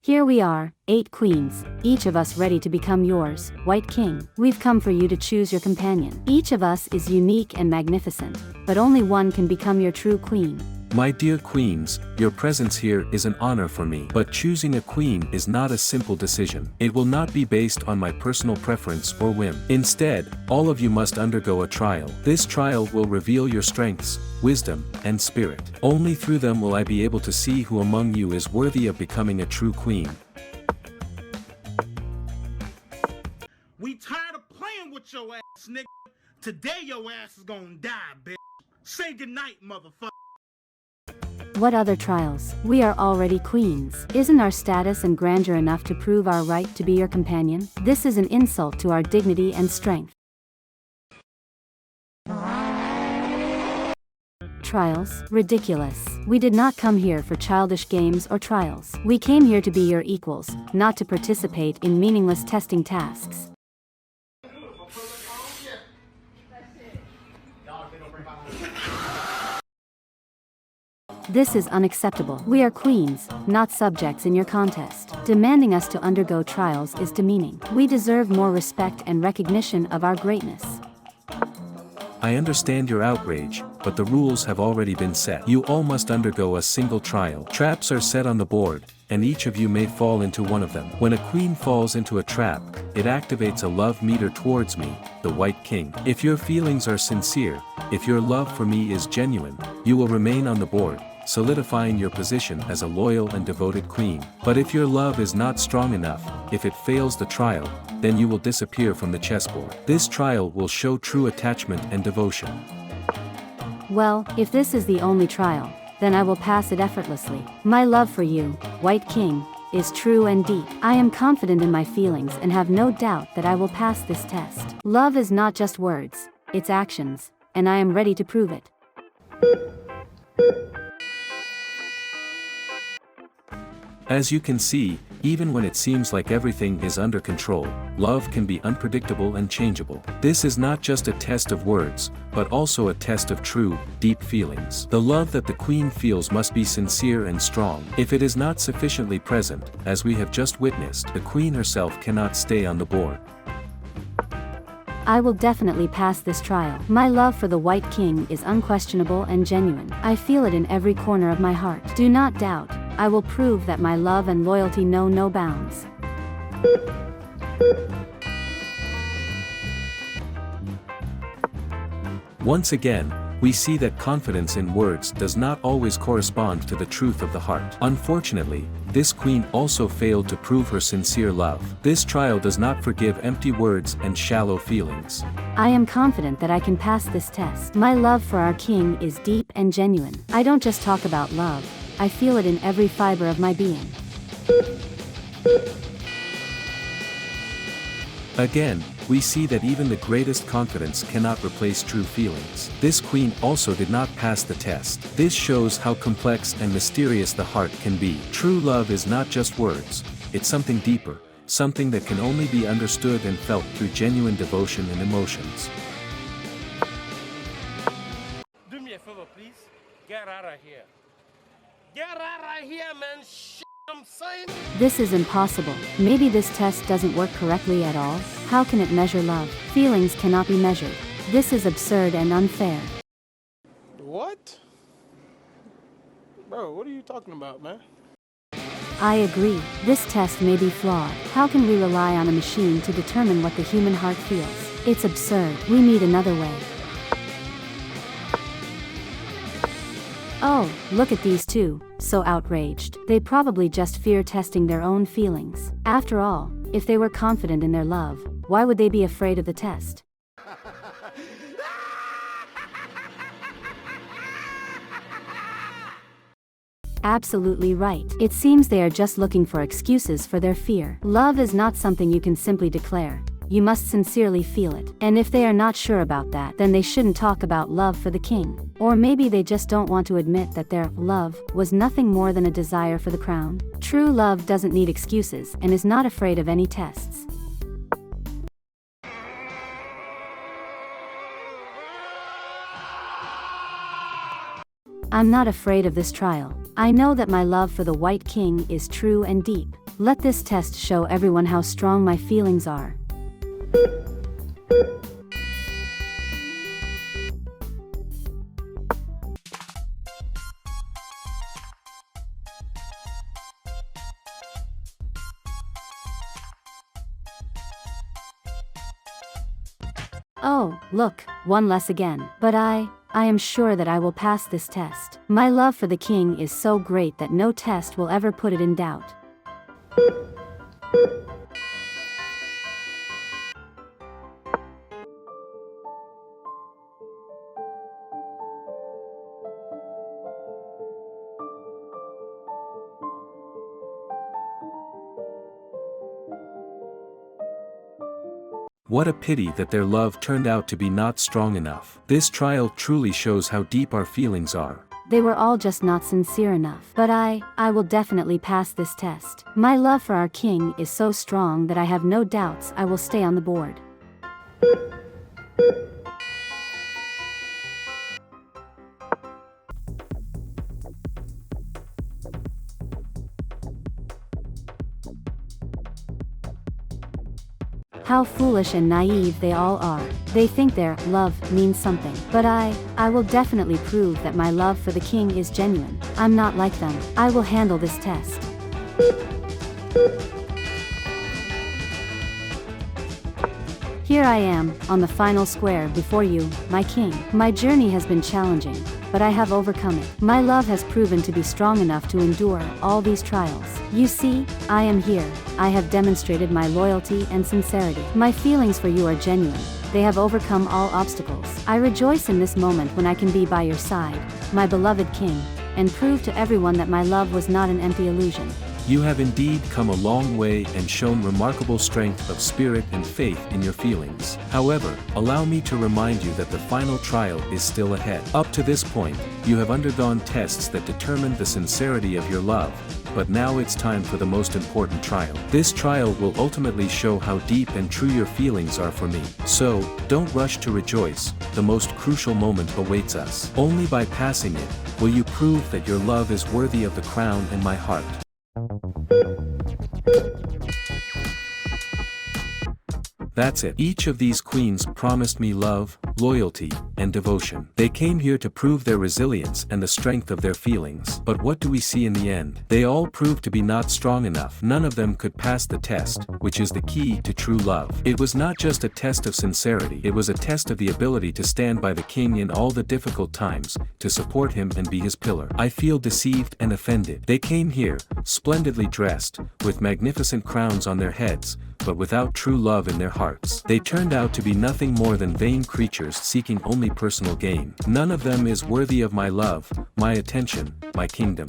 Here we are, 8 queens, each of us ready to become yours, White King. We've come for you to choose your companion. Each of us is unique and magnificent, but only one can become your true queen. My dear queens, your presence here is an honor for me. But choosing a queen is not a simple decision. It will not be based on my personal preference or whim. Instead, all of you must undergo a trial. This trial will reveal your strengths, wisdom, and spirit. Only through them will I be able to see who among you is worthy of becoming a true queen. We tired of playing with your ass, nigga. Today your ass is gonna die, bitch. Say goodnight, motherfucker. What other trials? We are already queens. Isn't our status and grandeur enough to prove our right to be your companion? This is an insult to our dignity and strength. Trials? Ridiculous. We did not come here for childish games or trials. We came here to be your equals, not to participate in meaningless testing tasks. This is unacceptable. We are queens, not subjects in your contest. Demanding us to undergo trials is demeaning. We deserve more respect and recognition of our greatness. I understand your outrage, but the rules have already been set. You all must undergo a single trial. Traps are set on the board, and each of you may fall into one of them. When a queen falls into a trap, it activates a love meter towards me, the White King. If your feelings are sincere, if your love for me is genuine, you will remain on the board, solidifying your position as a loyal and devoted queen. But if your love is not strong enough, if it fails the trial, then you will disappear from the chessboard. This trial will show true attachment and devotion. Well, if this is the only trial, then I will pass it effortlessly. My love for you, White King, is true and deep. I am confident in my feelings and have no doubt that I will pass this test. Love is not just words, it's actions, and I am ready to prove it. As you can see, even when it seems like everything is under control, love can be unpredictable and changeable. This is not just a test of words, but also a test of true, deep feelings. The love that the queen feels must be sincere and strong. If it is not sufficiently present, as we have just witnessed, the queen herself cannot stay on the board. I will definitely pass this trial. My love for the White King is unquestionable and genuine. I feel it in every corner of my heart. Do not doubt, I will prove that my love and loyalty know no bounds. Once again, we see that confidence in words does not always correspond to the truth of the heart. Unfortunately, this queen also failed to prove her sincere love. This trial does not forgive empty words and shallow feelings. I am confident that I can pass this test. My love for our king is deep and genuine. I don't just talk about love, I feel it in every fiber of my being. Again, we see that even the greatest confidence cannot replace true feelings. This queen also did not pass the test. This shows how complex and mysterious the heart can be. True love is not just words, it's something deeper, something that can only be understood and felt through genuine devotion and emotions. Do me a favor, please. Get out of here. Get out of here, man. I'm saying. This is impossible. Maybe this test doesn't work correctly at all. How can it measure love? Feelings cannot be measured. This is absurd and unfair. What? Bro, what are you talking about, man? I agree. This test may be flawed. How can we rely on a machine to determine what the human heart feels? It's absurd. We need another way. Oh, look at these two, so outraged. They probably just fear testing their own feelings. After all, if they were confident in their love, why would they be afraid of the test? Absolutely right. It seems they are just looking for excuses for their fear. Love is not something you can simply declare. You must sincerely feel it. And if they are not sure about that, then they shouldn't talk about love for the king. Or maybe they just don't want to admit that their love was nothing more than a desire for the crown. True love doesn't need excuses and is not afraid of any tests. I'm not afraid of this trial. I know that my love for the White King is true and deep. Let this test show everyone how strong my feelings are. Oh, look, one less again. But I am sure that I will pass this test. My love for the king is so great that no test will ever put it in doubt. What a pity that their love turned out to be not strong enough. This trial truly shows how deep our feelings are. They were all just not sincere enough. But I will definitely pass this test. My love for our king is so strong that I have no doubts I will stay on the board. How foolish and naive they all are. They think their love means something. But I will definitely prove that my love for the king is genuine. I'm not like them. I will handle this test. Here I am, on the final square before you, my king. My journey has been challenging, but I have overcome it. My love has proven to be strong enough to endure all these trials. You see, I am here. I have demonstrated my loyalty and sincerity. My feelings for you are genuine. They have overcome all obstacles. I rejoice in this moment when I can be by your side, my beloved king, and prove to everyone that my love was not an empty illusion. You have indeed come a long way and shown remarkable strength of spirit and faith in your feelings. However, allow me to remind you that the final trial is still ahead. Up to this point, you have undergone tests that determined the sincerity of your love, but now it's time for the most important trial. This trial will ultimately show how deep and true your feelings are for me. So, don't rush to rejoice, the most crucial moment awaits us. Only by passing it, will you prove that your love is worthy of the crown in my heart. That's it. Each of these queens promised me love, loyalty, and devotion. They came here to prove their resilience and the strength of their feelings. But what do we see in the end? They all proved to be not strong enough. None of them could pass the test, which is the key to true love. It was not just a test of sincerity, it was a test of the ability to stand by the king in all the difficult times, to support him and be his pillar. I feel deceived and offended. They came here, splendidly dressed, with magnificent crowns on their heads, but without true love in their hearts. They turned out to be nothing more than vain creatures seeking only personal gain. None of them is worthy of my love, my attention, my kingdom.